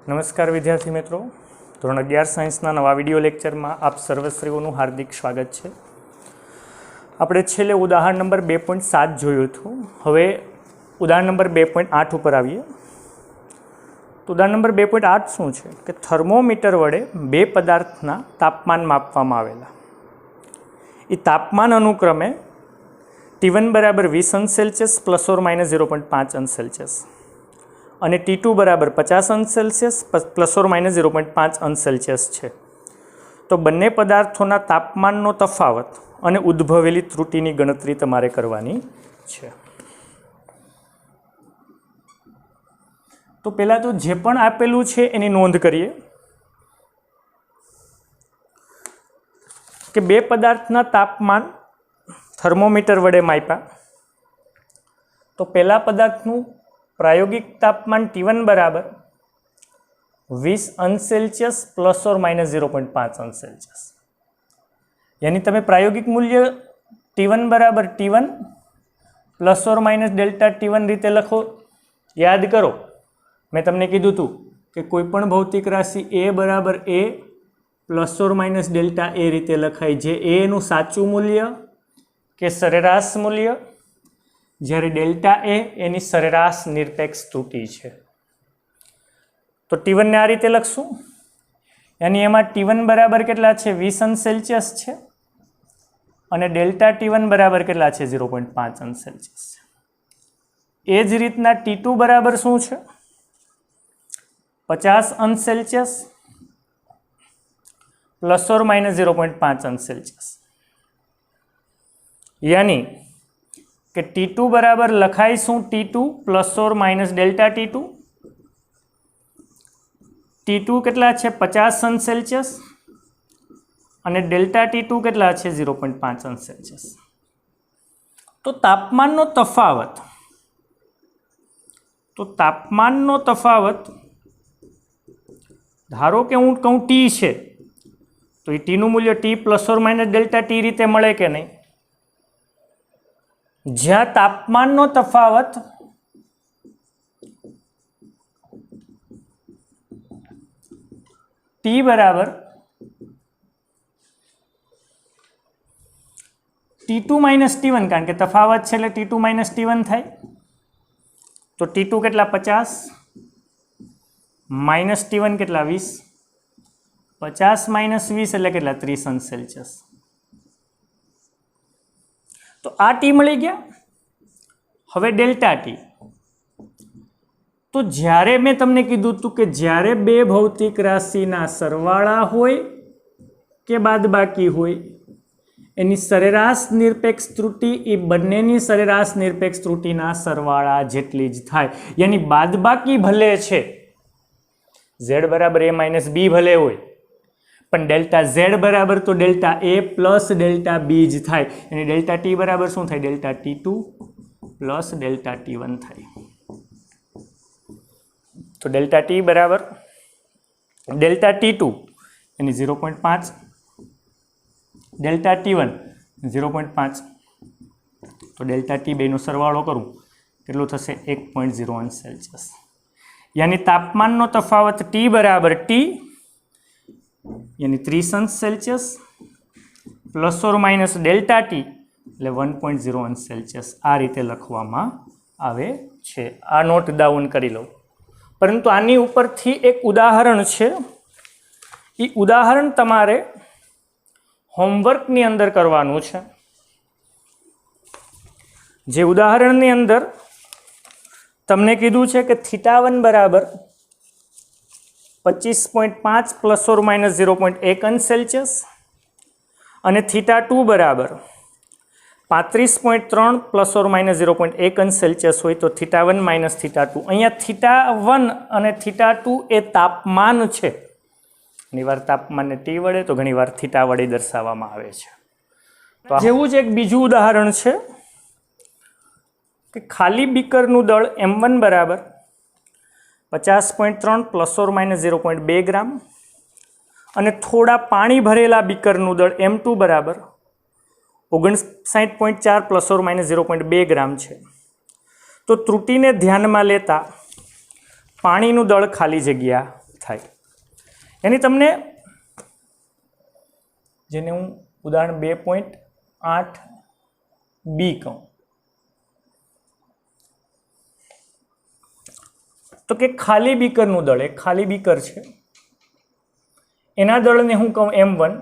नमस्कार विद्यार्थी मित्रों, ધોરણ 11 સાયન્સના નવા વિડીયો લેક્ચરમાં આપ સર્વશ્રીઓનું હાર્દિક સ્વાગત છે। આપણે છેલ્લે ઉદાહરણ નંબર 2.7 જોયું હતું। હવે ઉદાહરણ નંબર 2.8 ઉપર આવીએ તો ઉદાહરણ નંબર 2.8 શું છે કે થર્મોમીટર વડે બે પદાર્થના તાપમાન માપવામાં આવેલા। એ તાપમાન અનુક્રમે T1 બરાબર 20 અંશ સેલ્સિયસ પ્લસ ઓર માઇનસ 0.5 અંશ સેલ્સિયસ અને T2 બરાબર 50 અંશ સેલ્સિયસ પ્લસ ઓર માઇનસ 0.5 અંશ સેલ્સિયસ છે। તો બંને પદાર્થોના તાપમાનનો તફાવત અને ઉદ્ભવેલી ત્રુટિની ગણતરી તમારે કરવાની છે। તો પહેલાં તો જે પણ આપેલું છે એની નોંધ કરીએ કે બે પદાર્થના તાપમાન થર્મોમીટર વડે માપ્યા। તો પહેલા પદાર્થનું प्रायोगिक तापमान T1 बराबर 20 अंश सेल्सियस प्लस और माइनस 0.5 अंश सेल्सियस, यानी तमे प्रायोगिक मूल्य T1 बराबर T1 प्लस और माइनस डेल्टा T1 रीते लखो। याद करो मैं तमने कीधुं हतुं कि कोईपण भौतिक राशि A बराबर A प्लस और माइनस डेल्टा A रीते लखाय, जे A नुं साचुं मूल्य के सरेराश मूल्य, જ્યારે ડેલ્ટા એ એની સરેરાશ નિરપેક્ષ ત્રુટિ છે। તો T1 ને આ રીતે લખશું, यानी એમાં T1 બરાબર કેટલા છે 20 અંશ સેલ્સિયસ છે અને ડેલ્ટા T1 બરાબર કેટલા છે 0.5 અંશ સેલ્સિયસ છે। એ જ રીતના T2 બરાબર શું છે 50 અંશ સેલ્સિયસ પ્લસ ઓર માઇનસ 0.5 અંશ સેલ્સિયસ, यानी कि T2 बराबर लखाईशू T2 प्लस और माइनस डेल्टा T2। T2 केटला छे 50 अंश सेल्सियस और डेल्टा T2 केटला छे 0.5 अंश सेल्सियस। तो तापमाननो तफावत धारो के हूँ कहूँ T है तो ये T नु मूल्य T प्लस और माइनस डेल्टा T रीते मळे के नहीं। ज्या तापमाननो तफावत T बराबर T2 माइनस T1, कारण के तफावत छे એટલે T2 माइनस T1 थाय। तो T2 केटला 50 माइनस T1 केटला 20, 50 माइनस 20 એટલે કેટલા 30 અંશ સેલ્સિયસ। तो आ T मळी गया। हवे डेल्टा T, तो ज्यारे मैं तमने कीधुं हतुं के ज्यारे बे भौतिक राशिना सरवाळा होय के बादबाकी होय एनी सरेराश निरपेक्ष त्रुटि ए बंनेनी सरेराश निरपेक्ष त्रुटिना सरवाळा जेटली ज थाय। यानी बादबाकी भले छे Z बराबर A माइनस B भले होय पण डेल्टा Z बराबर तो delta A plus delta B ज थाय। यानी डेल्टा T बराबर शुं थाय delta T2 plus delta T1 थाय। तो डेल्टा T बराबर डेल्टा T2 यानी 0.5, डेल्टा T1 0.5। तो डेल्टा T बेनो सरवाळो करूँ केटलो थशे 1.0 अंश सेल्सियस। यानी तापमाननो तफावत T बराबर T यानी 30 अंश सेल्सियस प्लस और माइनस डेल्टा T એટલે 1.0 અંશ સેલ્સિયસ આ રીતે લખવામાં આવે છે। આ નોટ ડાઉન કરી લો। પરંતુ આની ઉપરથી એક ઉદાહરણ છે, એ ઉદાહરણ તમારે હોમવર્કની અંદર કરવાનું છે। જે ઉદાહરણની અંદર તમને કીધું છે કે θ1 બરાબર 25.5 प्लस और माइनस 0.1 अंश सेल्सियस और θ2 बराबर 35.3 प्लस और माइनस 0.1 अंश सेल्सियस हो तो θ1 माइनस θ2। अहींया θ1 और θ2 ए तापमान है। घणीवार तापमान ने T वडे तो घणीवार θ वडे दर्शाववामां आवे छे। तो जेवुं ज एक बीजुं उदाहरण है कि खाली बीकरनुं दळ M1 बराबर 50.3 प्लस और माइनस 0.2 ग्राम और थोड़ा पानी भरेला बीकरनुं दळ M2 बराबर 59.4 प्लस और माइनस 0.2 ग्राम है। तो त्रुटि ने ध्यान में लेता पाणीनुं दळ खाली जग्या થાય. એની તમને જેને હું ઉદાહરણ 2.8b કહું તો કે ખાલી બીકરનું દળ, એક ખાલી બીકર છે, એના દળને હું કહું m1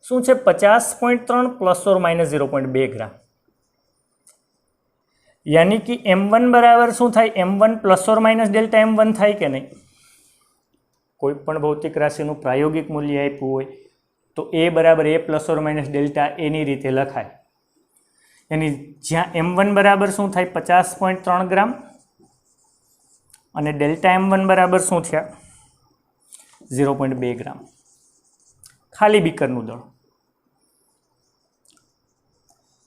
શું છે 50.3 ± 0.2 ગ્રામ. यानी कि m1 बराबर शू थाय m1 ± डेल्टा m1 थाय के नहीं. कोईपण भौतिक राशिનું प्रायोगिक मूल्य આપ્યું હોય तो a बराबर a ± डेल्टा a ની રીતે લખાય. यानी જ્યાં m1 बराबर शू थाय 50.3 ग्राम અને डेल्टा m1 बराबर शू थया 0.2 ग्राम. खाली बीकरનું દળ.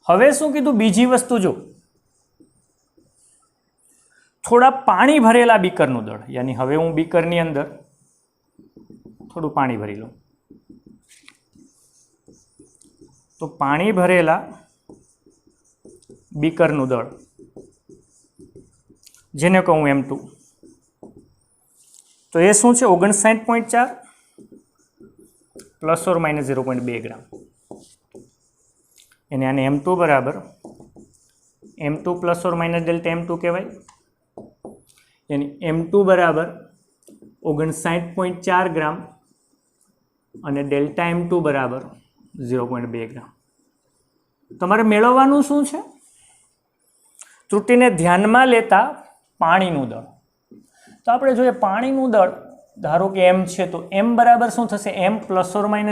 હવે શું કીધું બીજી વસ્તુ જો थोड़ा पानी भरेला बीकरનું દળ. यानी હવે હું બીકરની અંદર થોડું પાણી ભરી લઉં તો પાણી ભરેલા બીકરનું દળ જેને કહું m2 તો એ શું છે 59.4 ± 0.2 ગ્રામ. એને આને m2 બરાબર m2 ± ડેલ્ટા m2 કહેવાય. यानी m2 बराबर 59.4 ग्राम અને डेल्टा m2 बराबर 0.2 ग्राम. તમારે મેળવવાનું શું છે? ત્રુટિને ધ્યાનમાં લેતા પાણીનું દળ. તો આપણે જોઈએ પાણીનું દળ ધારો કે m છે તો m બરાબર શું થશે m ±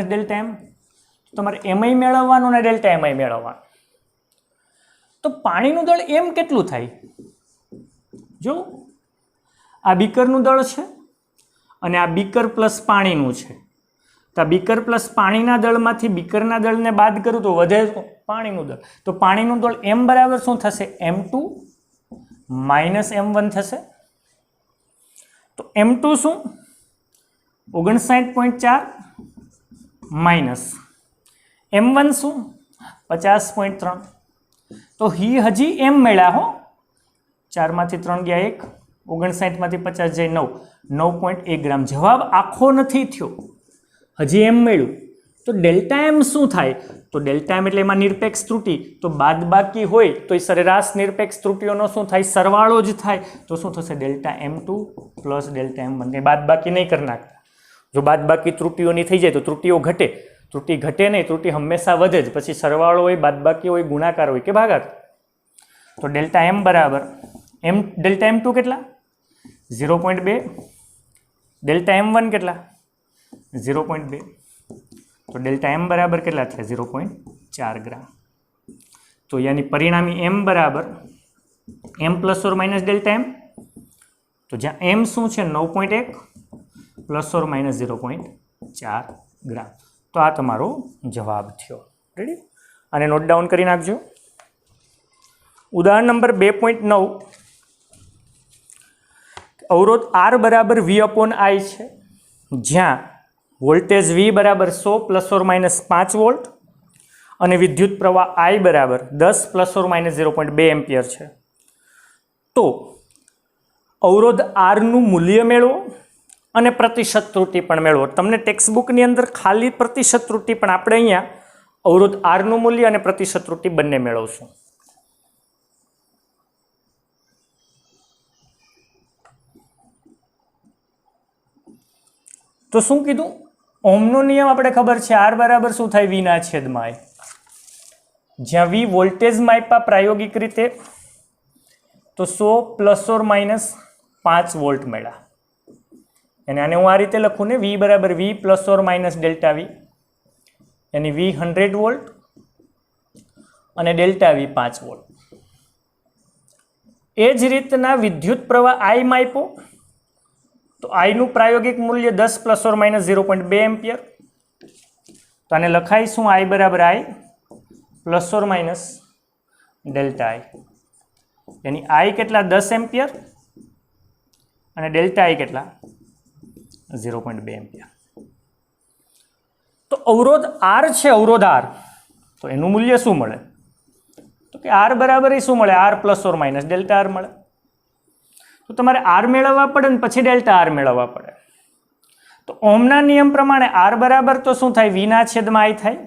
ડેલ્ટા m. તમારે m મેળવવાનું ને ડેલ્ટા m મેળવવાનું. તો પાણીનું દળ m કેટલું થાય? જો આ બીકરનું દળ છે અને આ બીકર પ્લસ પાણીનું છે. તો આ બીકર પ્લસ પાણીના દળમાંથી બીકરના દળને બાદ કરું તો વધે પાણીનું દળ. તો પાણીનું દળ m બરાબર શું થશે m2 - m1 થશે. તો m2 શું 59.4 માઇનસ m1 શું 50.3. તો હજી m મળ્યા હો. 4 માંથી 3 ગયા 1, 59 માંથી 50 જાય 9, 9.1 ગ્રામ. જવાબ આખો નથી થયો, હજી એમ મળ્યું. તો ડેલ્ટા એમ શું થાય? તો ડેલ્ટા એમ એટલે એમાં નિરપેક્ષ ત્રુટિ. તો બાદબાકી હોય તો એ સરેરાશ નિરપેક્ષ ત્રુટિઓનો શું થાય? સરવાળો જ થાય. તો શું થશે? Delta m2 plus delta m1. કંઈ બાદબાકી નહીં કરી નાખતા. જો બાદબાકી ત્રુટિઓની થઈ જાય તો ત્રુટિઓ ઘટે. ત્રુટિ ઘટે નહીં, ત્રુટિ હંમેશા વધે જ. પછી સરવાળો હોય, બાદબાકી હોય, ગુણાકાર હોય કે ભાગાકાર. તો ડેલ્ટા m બરાબર ડેલ્ટા m2 કેટલા? 0.2. ડેલ્ટા m1 કેટલા? 0.2. તો ડેલ્ટા m બરાબર કેટલા થયા? 0.4 ગ્રામ. તો યાની પરિણામી m બરાબર m ± ડેલ્ટા m. તો જ્યાં m શું છે 9.1 ± 0.4 ગ્રામ. તો આ તમારો જવાબ થયો. રેડી? આને નોટ ડાઉન કરી નાખજો. ઉદાહરણ નંબર 2.9. અવરોધ R બરાબર V/I છે, જ્યાં વોલ્ટેજ V બરાબર 100 ± 5 વોલ્ટ અને વિદ્યુત પ્રવાહ I બરાબર 10 ± 0.2 એમ્પિયર છે. તો અવરોધ R નું મૂલ્ય મેળવો અને પ્રતિશત ત્રુટિ પણ મેળવો. તમને ટેક્સ્ટબુકની અંદર ખાલી પ્રતિશત ત્રુટિ, પણ આપણે અહીંયા અવરોધ R નું મૂલ્ય અને પ્રતિશત ત્રુટિ બંને મેળવશું. તો શું કીધું? ઓહમનો નિયમ આપણે ખબર છે, R બરાબર શું થાય? V ના છેદમાં I. જ્યાં V વોલ્ટેજ માપ્યા પ્રાયોગિક રીતે તો 100 ± 5 વોલ્ટ મળ્યા. અને આને હું આ રીતે લખું ને, V બરાબર V ± ડેલ્ટા V. यानी V 100 વોલ્ટ અને ડેલ્ટા V 5 વોલ્ટ. એ જ રીતના વિદ્યુત પ્રવાહ I માપ્યો તો I નું પ્રાયોગિક મૂલ્ય 10 ± 0.2 એમ્પિયર. તો આને લખાય શું? I બરાબર I ± ડેલ્ટા I. यानी I કેટલા? 10 એમ્પિયર અને ડેલ્ટા I કેટલા? 0.2 એમ્પિયર. તો અવરોધ R છે, અવરોધ R, તો એનું મૂલ્ય શું મળે? તો કે R બરાબર શું મળે? R ± ડેલ્ટા R મળે. તો તમારે આર મેળવવા પડે ને પછી ડેલ્ટા આર મેળવવા પડે. તો ઓહમના નિયમ પ્રમાણે આર બરાબર તો શું થાય? વી ના છેદમાં આઈ થાય.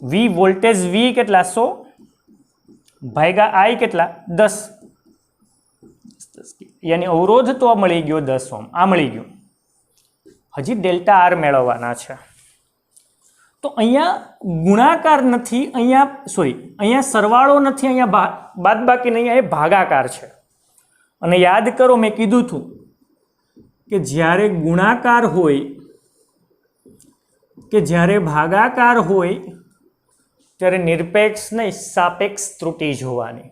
વી વોલ્ટેજ વી કેટલા 100 ભાગ્યા આઈ કેટલા 10, યાની અવરોધ તો મળી ગયો 10 ઓહમ. આ મળી ગયું. હજી ડેલ્ટા આર મેળવવાના છે. તો અહીંયા ગુણાકાર નથી, અહીંયા સરવાળો નથી, અહીંયા બાદબાકી નહીં, અહીંયા ભાગાકાર છે. અને યાદ કરો મેં કીધું હતું કે જ્યારે ગુણાકાર હોય કે જ્યારે ભાગાકાર હોય ત્યારે નિરપેક્ષ નહીં, સાપેક્ષ ત્રુટિ જોવાની.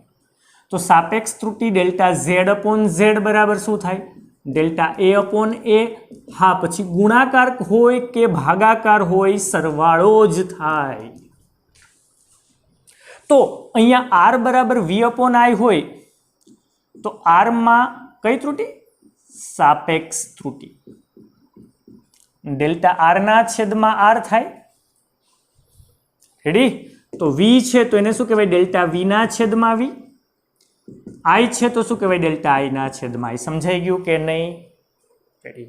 તો સાપેક્ષ ત્રુટિ ડેલ્ટા ઝેડ અપોન ઝેડ બરાબર શું થાય? ડેલ્ટા એ અપોન એ. હા, પછી ગુણાકાર હોય કે ભાગાકાર હોય સરવાળો જ થાય. તો અહીંયા આર બરાબર વી અપોન આઈ હોય તો આરમાં કઈ ત્રુટિ? સાપેક્ષ ત્રુટિ. ડેલ્ટા આર ના છેદમાં આર થાય. રેડી? તો વી છે તો એને શું કહેવાય? ડેલ્ટા વી ના છેદમાં વી. આઈ છે તો શું કહેવાય? ડેલ્ટા આઈ ના છેદમાં આઈ. સમજાઈ ગયું કે નહીં?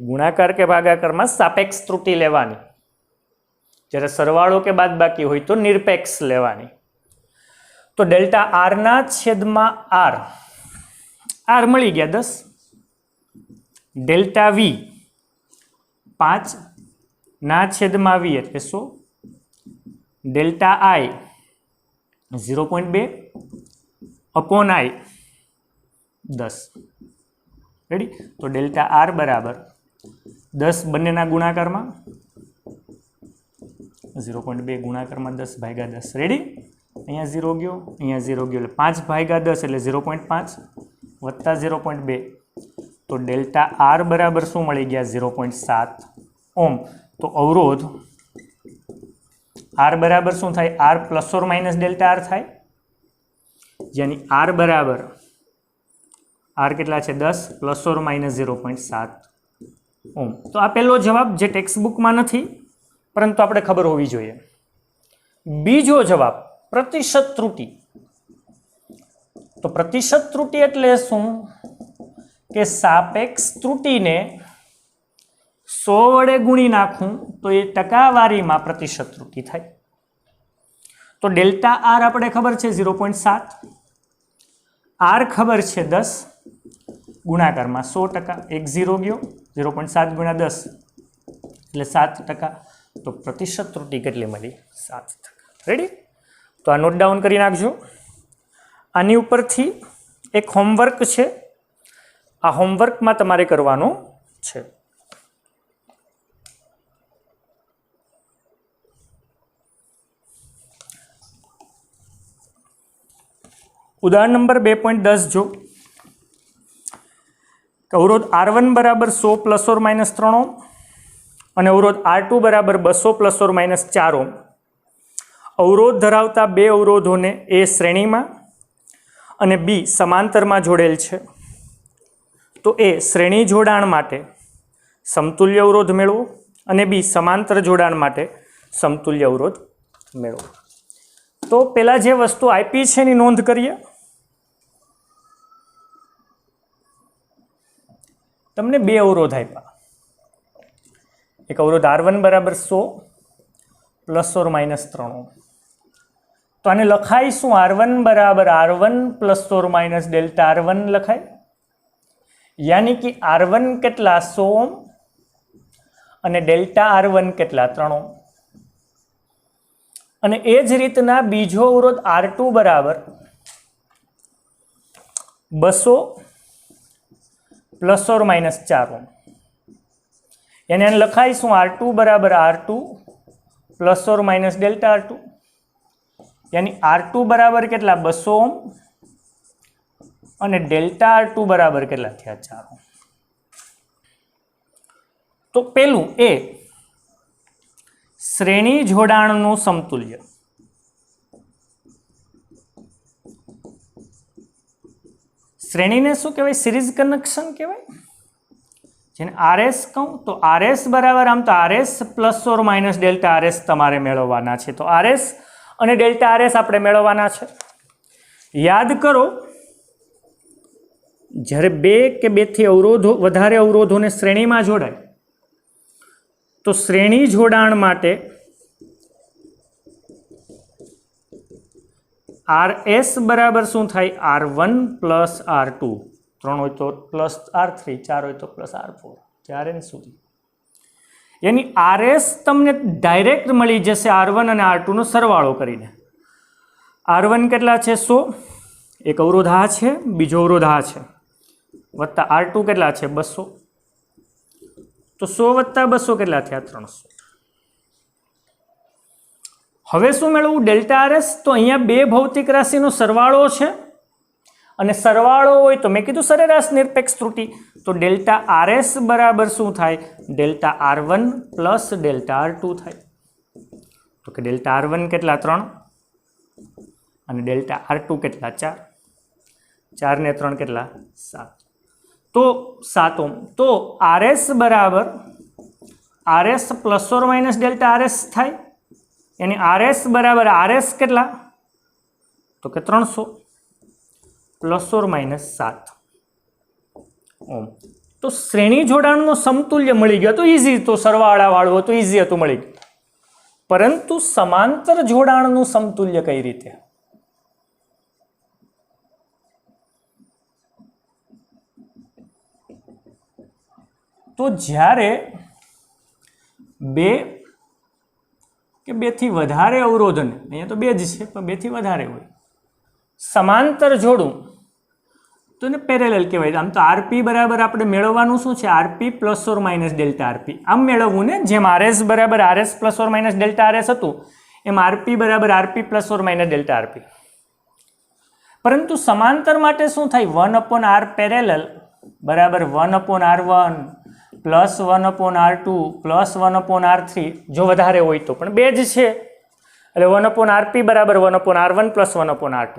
ગુણાકાર કે ભાગાકારમાં સાપેક્ષ ત્રુટિ લેવાની. જ્યારે સરવાળો કે બાદબાકી હોય તો નિરપેક્ષ લેવાની. તો ડેલ્ટા આર ના છેદમાં આર, આર મળી ગયા 10. ડેલ્ટા વી 5 ના છેદમાં વી એટલે 100. Delta I 0.2 upon i 10. Ready? તો ડેલ્ટા આર બરાબર 10 બંનેના ગુણાકારમાં 0.2 ગુણાકારમાં 10 ભાગ્યા 10. રેડી? અહીંયા 0 ગયો, અહીંયા 0 ગયો એટલે 5 ભાગ્યા 10 એટલે 0.5 વત્તા 0.2. તો ડેલ્ટા આર બરાબર શું મળી ગયા? 0.7 ઓમ. તો અવરોધ આર બરાબર શું થાય? R plus or minus delta R થાય. જેની આર બરાબર આર કેટલા છે? 10 પ્લસ ઓર માઇનસ 0.7 ઓમ. તો આ પહેલો જવાબ જે ટેક્સ્ટ બુકમાં નથી પરંતુ આપણે ખબર હોવી જોઈએ. બીજો જવાબ પ્રતિશત ત્રુટિ. તો પ્રતિશત ત્રુટિ એટલે શું? કે સાપેક્ષ ત્રુટિને 100 વડે ગુણી નાખું તો એ ટકાવારીમાં પ્રતિશત ત્રુટિ થાય. તો ડેલ્ટા આર આપણે ખબર છે 0.7, આર ખબર છે 10, ગુણાકારમાં 100%. 1 0 ગયો, 0.7 ગુણ્યા 10 એટલે 7%. તો પ્રતિશત ત્રુટિ કેટલી મળી? 7%. રેડી? તો આ નોટ ડાઉન કરી નાખજો. આની ઉપરથી એક હોમવર્ક છે, આ હોમવર્કમાં તમારે કરવાનું છે. ઉદાહરણ નંબર 2.10 જો. અવરોધ R1 બરાબર 100 પ્લસ ઓર માઇનસ 3 ઓમ અને અવરોધ R2 બરાબર 200 પ્લસ ઓર માઇનસ 4 ઓમ. અવરોધ ધરાવતા બે અવરોધોને એ શ્રેણીમાં અને બી સમાંતરમાં જોડેલ છે. તો એ શ્રેણી જોડાણ માટે સમતુલ્ય અવરોધ મેળવો અને બી સમાંતર જોડાણ માટે સમતુલ્ય અવરોધ મેળવો. તો પહેલાં જે વસ્તુ આપી છે એની નોંધ કરીએ. તમને બે અવરોધ આપ્યા. એક અવરોધ R1 બરાબર 100 પ્લસ ઓર માઇનસ 3 ઓમ. તો આને લખાય શું? R1 બરાબર R1 plus or minus delta R1 લખાય. યાની કે R1 કેટલા? 100 ઓમ અને ડેલ્ટા R1 કેટલા? 3 ઓમ. અને એ જ રીતના બીજો અવરોધ R2 બરાબર 200 પ્લસ ઓર માઇનસ 4 ઓમ. એને લખાય શું? R2 બરાબર R2 plus or minus delta R2. યાની R2 બરાબર કેટલા? 200 ઓમ અને ડેલ્ટા R2 બરાબર કેટલા થયા? 4 ઓમ. તો પેલું એ શ્રેણી જોડાણનું સમતુલ્ય. શ્રેણીને શું કહેવાય? સિરીઝ કનેક્શન કહેવાય. જેને RS કહું તો RS બરાબર આમ તો RS plus or minus delta RS તમારે મેળવવાના છે. તો RS અને ડેલ્ટા RS આપણે મેળવવાના છે. યાદ કરો જ્યારે બે કે બેથી અવરોધો વધારે અવરોધોને શ્રેણીમાં જોડાય તો શ્રેણી જોડાણ માટે RS બરાબર શું થાય? R1 પ્લસ R2, 3 હોય તો પ્લસ R3, 4 હોય તો પ્લસ R4, 4n સુધી. યાની RS તમને ડાયરેક્ટ મળી જશે R1 અને R2 નો સરવાળો કરીને. R1 કેટલા છે? 100. એક અવરોધ આ છે, બીજો અવરોધ આ છે, વત્તા R2 કેટલા છે? 200. તો 100 વત્તા 200 કેટલા થયા? 300. હવે શું મેળવવું? Delta RS. તો અહીંયા બે ભૌતિક રાશિનો સરવાળો છે અને સરવાળો હોય તો મેં કીધું સરેરાશ નિરપેક્ષ ત્રુટિ. તો ડેલ્ટા RS બરાબર શું થાય? Delta R1 plus delta R2 થાય. તો કે ડેલ્ટા R1 કેટલા? 3 અને ડેલ્ટા R2 કેટલા? 4. 4 ને 3 કેટલા? 7. તો 7 ઓહ્મ. તો RS બરાબર RS plus or minus delta RS થાય. यानी RS बराबर RS કેટલા? તો કે 300 પ્લસ ઓર માઇનસ 7 ઓહ્મ. તો શ્રેણી જોડાણનો સમતુલ્ય મળી ગયો. તો ઈઝી, તો સરવાળા વાળું હતું, ઈઝી હતું, મળી ગયું. પરંતુ સમાંતર જોડાણનું સમતુલ્ય કઈ રીતે? તો જ્યારે બે કે બેથી વધારે અવરોધને, અહીંયા તો બે જ છે પણ બેથી વધારે હોય, સમાંતર જોડું તો એને પેરેલલ કહેવાય. આમ તો આરપી બરાબર આપણે મેળવવાનું શું છે? RP plus or minus delta RP. આમ મેળવવું ને, જેમ RS બરાબર RS plus or minus delta RS હતું એમ આરપી બરાબર RP plus or minus delta RP. પરંતુ સમાંતર માટે શું થાય? 1/r પેરેલલ બરાબર 1/r1 plus 1/r2 plus 1/r3. જો વધારે હોય તો, પણ બે જ છે એટલે 1/rp બરાબર 1/r1 પ્લસ 1/r2.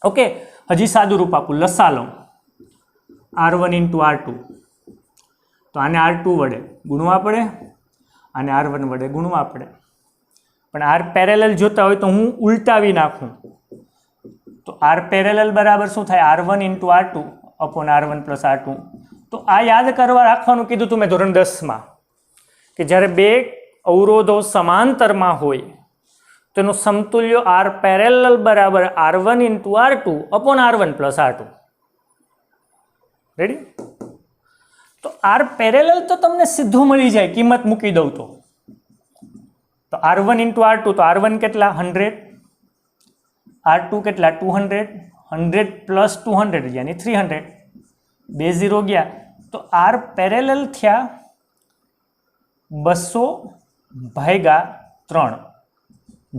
ઓકે, હજી સાદું રૂપ આપું, લસા લઉં R1 ઇન્ટુ R2. તો આને R2 વડે ગુણવા પડે, આને R1 વડે ગુણવા પડે. પણ R પેરેલલ જોતા હોય તો હું ઉલટાવી નાખું તો R પેરેલલ બરાબર શું થાય? R1 into R2 upon R1 plus R2. તો આ યાદ કરવા રાખવાનું કીધું તું મેં ધોરણ 10માં કે જ્યારે બે અવરોધો સમાંતરમાં હોય તો એનું સમતુલ્ય R પેરેલલ બરાબર R1 into R2 upon R1 plus R2. Ready? તો R પેરેલલ તો તમને સીધું મળી જાય, કિંમત મૂકી દઉં તો R1 ઇન્ટુ R2, તો R1 કેટલા? 100, R2 કેટલા? 200, 100 પ્લસ 200 યાની 300. 2 0 ગયા તો R પેરેલલ થયા 200/3.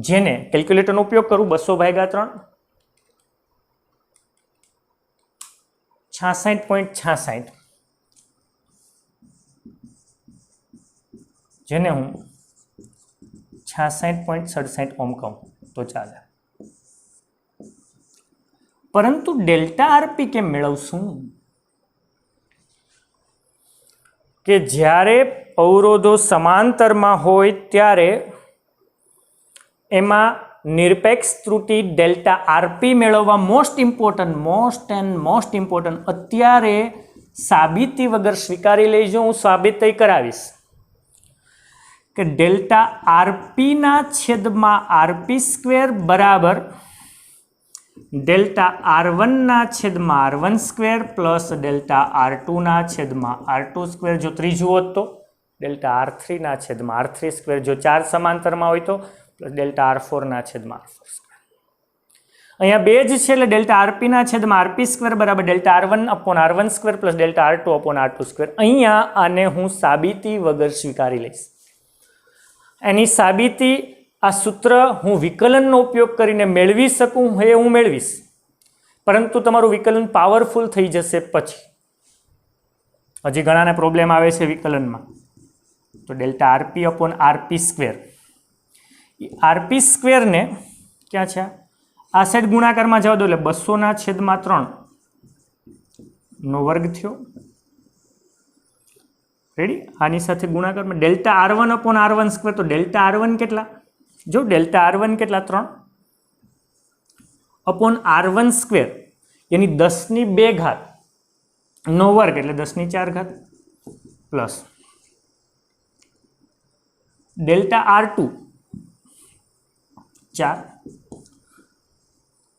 જેને કેલ્ક્યુલેટરનો ઉપયોગ કરું, 200/3 66.66, જેને હું 66.67 ઓહ્મ કહું તો ચાલે. પરંતુ ડેલ્ટા આરપી કેમ મેળવશું? કે જ્યારે અવરોધો સમાંતરમાં હોય ત્યારે એમાં નિરપેક્ષ ત્રુટિ ડેલ્ટા આરપી મેળવવા મોસ્ટ ઇમ્પોર્ટન્ટ અત્યારે સાબિતી વગર સ્વીકારી લેજો, હું સાબિતી કરાવીશ કે ડેલ્ટા આરપીના છેદમાં આરપી સ્ક્વેર બરાબર ડેલ્ટા R1ના છેદમાં R1 સ્ક્વેર પ્લસ ડેલ્ટા R2ના છેદમાં R2 સ્ક્વેર. જો ત્રીજું હોત તો ડેલ્ટા R3ના છેદમાં R3 સ્ક્વેર. જો 4 સમાંતરમાં હોય તો પ્લસ ડેલ્ટા R4ના છેદમાં R4 સ્ક્વેર. અહીંયા બે જ છે એટલે ડેલ્ટા આરપીના છેદમાં આરપી સ્ક્વેર બરાબર delta R1 upon R1 square plus delta R2 upon R2 square. અહીંયા આને હું સાબિતી વગર સ્વીકારી લઈશ. એની સાબિતી આ સૂત્ર હું વિકલનનો ઉપયોગ કરીને મેળવી શકું એ હું મેળવીશ, પરંતુ તમારું વિકલન પાવરફુલ થઈ જશે પછી. હજી ઘણાને પ્રોબ્લેમ આવે છે વિકલનમાં. તો delta RP upon RP square, RP સ્ક્વેરને ક્યાં છે? આ સાઈડ ગુણાકારમાં જવા દો એટલે 200/3 નો વર્ગ થયો. રેડી? આની સાથે ગુણાકારમાં delta R1 upon R1 square. તો ડેલ્ટા R1 કેટલા? જો ડેલ્ટા R1 કેટલા? 3 અપોન R1 સ્ક્વેર. એની 10⁵ નો વર્ગ એટલે 10⁴ પ્લસ ડેલ્ટા R2 4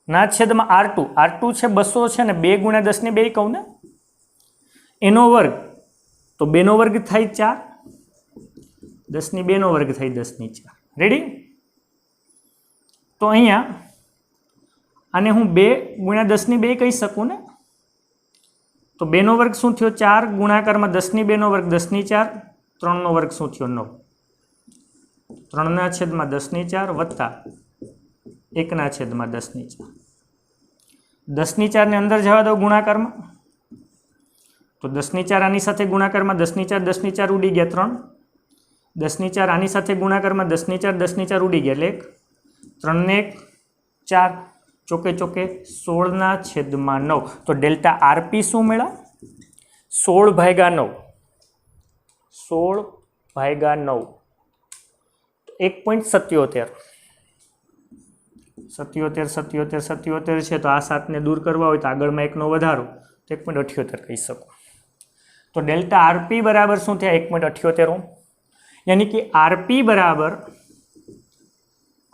ના છેદમાં R2 છે 200 છે ને 2 × 10⁵ કહું ને એનો વર્ગ તો 2 નો વર્ગ થાય 4 10⁵ નો વર્ગ થાય 10⁴ રેડી। તો અહીંયા આને હું 2 × 10⁵ કહી શકું ને તો 2 નો વર્ગ શું થયો 4 ગુણાકારમાં 10⁵ નો વર્ગ 10⁴ 3 નો વર્ગ શું થયો 9 3/10⁴ વત્તા 1/10⁴ 10⁴ ને અંદર જવા દો ગુણાકારમાં તો 10⁴ આની સાથે ગુણાકારમાં 10⁴ ઉડી ગયા 3 10⁴ આની સાથે ગુણાકારમાં 10⁴ ઉડી ગયા એટલે 1 3 ને 1 4 ચોકે ચોકે 16/9 તો ડેલ્ટા આરપી શું મળ્યા 16/9 16/9 1.77 છે તો આ 7 ને દૂર કરવા હોય તો આગળમાં 1 નો વધારો તો 1.78 કહી શકો। તો ડેલ્ટા આરપી બરાબર શું થયા 1.78 ઓમ यानी कि आरपी बराबर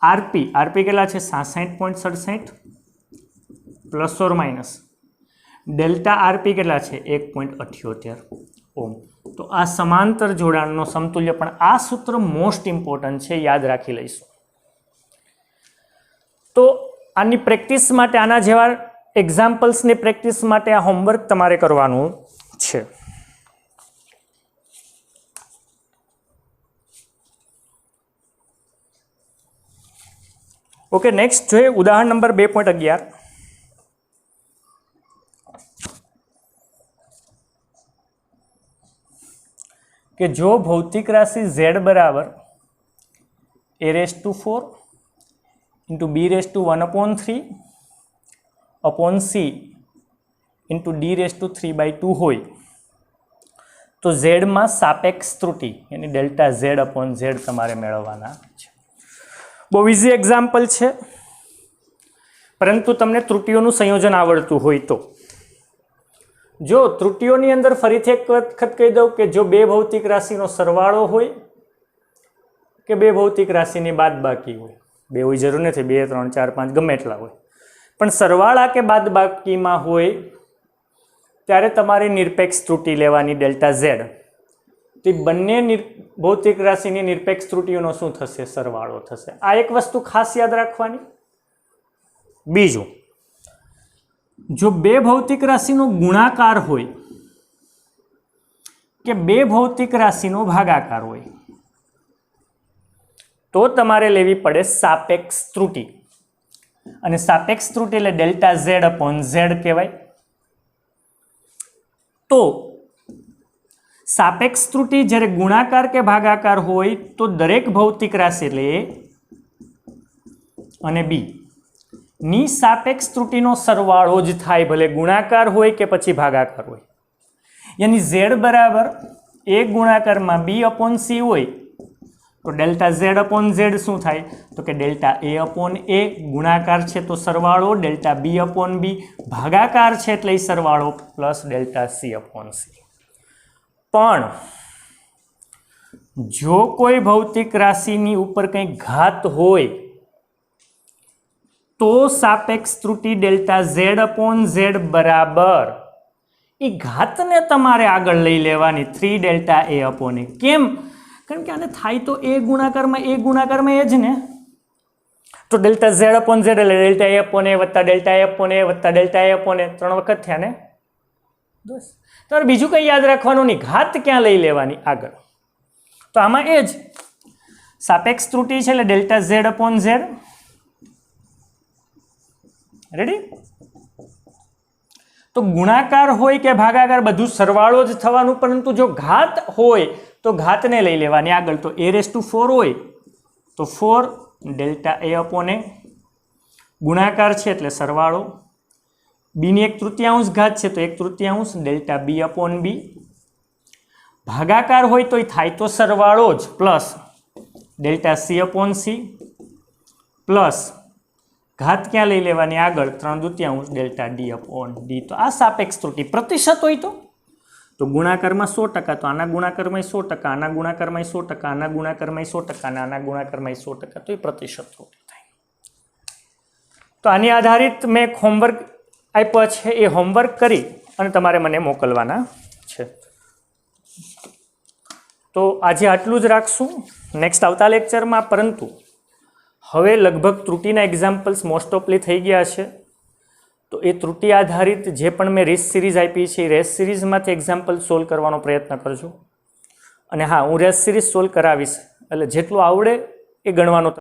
आरपी કેટલા છે 67.67 plus or minus delta RP કેટલા છે 1.78 ઓમ। તો આ સમાંતર જોડાણનો સમતુલ્ય પણ આ સૂત્ર મોસ્ટ ઇમ્પોર્ટન્ટ છે યાદ રાખી લઈશું। તો આની પ્રેક્ટિસ માટે આના જેવા એક્ઝામ્પલ્સની પ્રેક્ટિસ માટે આ હોમવર્ક તમારે કરવાનું છે। ओके नेक्स्ट जो है उदाहरण नंबर 2.11 कि जो भौतिक राशि z बराबर a⁴ into b⁴ upon c into d⁵ हो तो z में सापेक्ष त्रुटि यानी डेल्टा z अपॉन z तमारे मेळववाना छे। बहुत इजी एक्जाम्पल है परंतु तमने त्रुटिओं संयोजन आवड़तुं होय तो जो त्रुटिओं अंदर फरीथी एक वखत कही दऊं कि जो बे भौतिक राशि सरवाळो होय के बे भौतिक राशि बादबाकी होय बे होय जरूर नहीं 2 3 4 5 गमे एटला होय पण सरवाळा के बादबाकी में होय त्यारे तमारे निरपेक्ष त्रुटि लेवानी डेल्टा z तो बने भौतिक राशि निरपेक्ष त्रुटिओं शू थशे सरवाळो थशे। आ एक वस्तु खास याद राखवानी। बीजू जो बे भौतिक राशि गुणाकार होय के बे भौतिक राशि भागाकार होय तो तमारे लेवी पड़े सापेक्ष त्रुटि अने सापेक्ष त्रुटि एटले डेल्टा z अपॉन z कहेवाय। तो सापेक्ष त्रुटि જ્યારે गुणाकार के भागाकार होय तो दरेक भौतिक राशि ले अने बी नी सापेक्ष त्रुटिनो सरवाळो ज थाय भले गुणाकार होय के पछी भागाकार होय। यानी z बराबर a गुणाकार में b अपॉन c होय तो डेल्टा z अपॉन z शू थाय तो कि डेल्टा a अपॉन a गुणाकार छे तो सरवाळो डेल्टा b अपॉन b भागाकार छे एटले सरवाळो plus delta c upon c। पण जो कोई भौतिक राशि ऊपर कई घात होय तो सापेक्ष त्रुटि डेल्टा z अपॉन z बराबर ई घात ने तमारे आगळ लई लेवानी 3 डेल्टा a अपॉन a। केम कारण के आने थाय तो a गुणाकार में a ज ने तो डेल्टा z अपॉन z એટલે डेल्टा a अपॉन a वत्ता डेल्टा a अपॉन a वत्ता डेल्टा a अपॉन a 3 वखत थया ने बस। तो बीजू कई याद रखवानुं नहीं घात क्या लई लेवानी आगळ। तो आमां ए ज सापेक्ष त्रुटि छे એટલે delta z upon z ready. तो गुणाकार होय के भागाकार बधुं सरवाळो ज थवानुं परंतु जो घात होय तो घात ने लई लेवानी आगळ। तो a⁴ होय तो 4 डेल्टा a अपॉन a गुणाकार छे એટલે सरवाळो बी नी 1/3 घात है तो 1/3 डेल्टा बी अपॉन बी भागाकार होय तो थाय तो सरवाळो ज plus delta C upon C plus ઘાત ક્યાં લઈ લેવાની આગળ 3/2 ડેલ્ટા ડી અપોન ડી. તો આ સાપેક્ષ ત્રુટિ પ્રતિશત હોય તો ગુણાકારમાં 100%, તો આના ગુણાકારમાં 100%, આના ગુણાકારમાં 100%, આના ગુણાકારમાં 100%, અને આના ગુણાકારમાં 100%, તો એ પ્રતિશત ત્રુટિ થાય. તો આની આધારિત મેં એક હોમવર્ક આપ્યો છે, એ હોમવર્ક કરી અને તમારે મને મોકલવાના છે. તો આજે આટલું જ રાખશું, નેક્સ્ટ આવતા લેક્ચરમાં. પરંતુ હવે લગભગ ત્રુટિના એક્ઝામ્પલ્સ મોસ્ટ ઓફલી થઈ ગયા છે. તો એ ત્રુટિ આધારિત જે પણ મેં રેસ સિરીઝ આપી છે એ રેસ સિરીઝમાંથી એક્ઝામ્પલ સોલ્વ કરવાનો પ્રયત્ન કરજો. અને હા, હું રેસ સિરીઝ સોલ્વ કરાવીશ, એટલે જેટલું આવડે એ ગણવાનો